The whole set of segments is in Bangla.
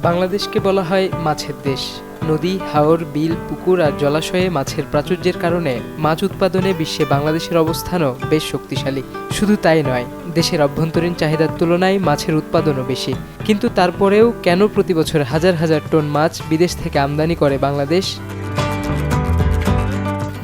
বাংলাদেশকে বলা হয় মাছের দেশ। নদী, হাওর, বিল, পুকুর আর জলাশয়ে মাছের প্রাচুর্যের কারণে মাছ উৎপাদনে বিশ্বে বাংলাদেশের অবস্থানও বেশ শক্তিশালী। শুধু তাই নয়, দেশের অভ্যন্তরীণ চাহিদার তুলনায় মাছের উৎপাদনও বেশি। কিন্তু তারপরেও কেন প্রতি বছর হাজার হাজার টন মাছ বিদেশ থেকে আমদানি করে বাংলাদেশ?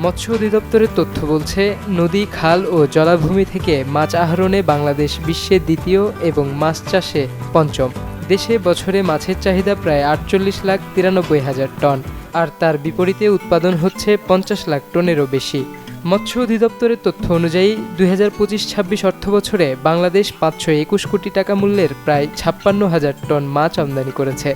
মৎস্য অধিদপ্তরের তথ্য বলছে, নদী, খাল ও জলাভূমি থেকে মাছ আহরণে বাংলাদেশ বিশ্বে দ্বিতীয় এবং মাছ চাষে পঞ্চম। দেশে বছরে মাছের চাহিদা প্রায় ৪৮,৯৩,০০০ টন, আর তার বিপরীতে উৎপাদন হচ্ছে ৫০ লাখ টনেরও বেশি। মৎস্য অধিদপ্তরের তথ্য অনুযায়ী ২০২৫-২৬ অর্থবছরে বাংলাদেশ ৫২১ কোটি টাকা মূল্যের প্রায় ৫৬,০০০ টন মাছ আমদানি করেছে।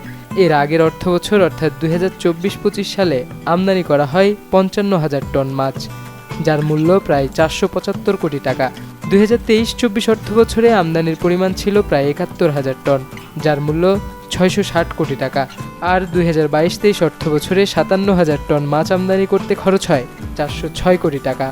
এর আগের অর্থবছর অর্থাৎ ২০২৪-২৫ সালে আমদানি করা হয় ৫৫,০০০ টন মাছ, যার মূল্য প্রায় ৪৭৫ কোটি টাকা। ২০২৩-২৪ অর্থবছরে আমদানির পরিমাণ ছিল প্রায় ৭১,০০০ টন, যার মূল্য ৬৬০ কোটি টাকা। আর ২০২২-২৩ অর্থবছরে ৫৭,০০০ টন মাছ আমদানি করতে খরচ হয় ৪০৬ কোটি টাকা।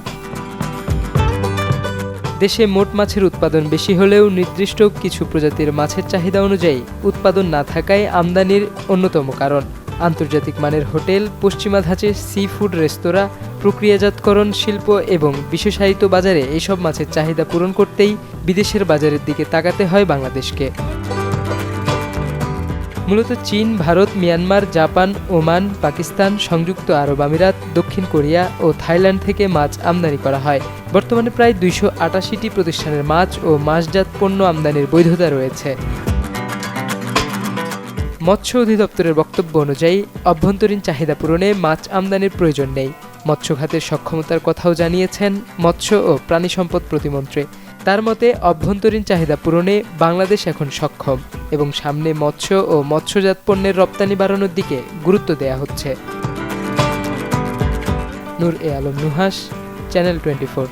দেশে মোট মাছের উৎপাদন বেশি হলেও নির্দিষ্ট কিছু প্রজাতির মাছের চাহিদা অনুযায়ী উৎপাদন না থাকায় আমদানির অন্যতম কারণ। আন্তর্জাতিক মানের হোটেল, পশ্চিমা ধাঁচে সি ফুড রেস্তোরাঁ, প্রক্রিয়াজাতকরণ শিল্প এবং বিশেষায়িত বাজারে এসব মাছের চাহিদা পূরণ করতেই বিদেশের বাজারের দিকে তাকাতে হয় বাংলাদেশকে। মূলত চীন, Bharat, Myanmar, Japan, Oman, Pakistan, সংযুক্ত আরব আমিরাত, দক্ষিণ কোরিয়া ও থাইল্যান্ড থেকে মাছ আমদানি করা হয়। বর্তমানে প্রায় ২৮৮টি প্রতিষ্ঠানের মাছ ও মাছজাত পণ্য আমদানির বৈধতা রয়েছে। মৎস্য অধিদপ্তরের বক্তব্য অনুযায়ী অভ্যন্তরীণ চাহিদা পূরণে মাছ আমদানির প্রয়োজন নেই। মৎস্য খাতের সক্ষমতার কথাও জানিয়েছেন মৎস্য ও প্রাণী সম্পদ প্রতিমন্ত্রী। তার মতে, অভ্যন্তরীণ চাহিদা পূরণে বাংলাদেশ এখন সক্ষম এবং সামনে মৎস্য ও মৎস্যজাত পণ্যের রপ্তানি বাড়ানোর দিকে গুরুত্ব দেয়া হচ্ছে। নূর এ আলম নুহাস, চ্যানেল 24।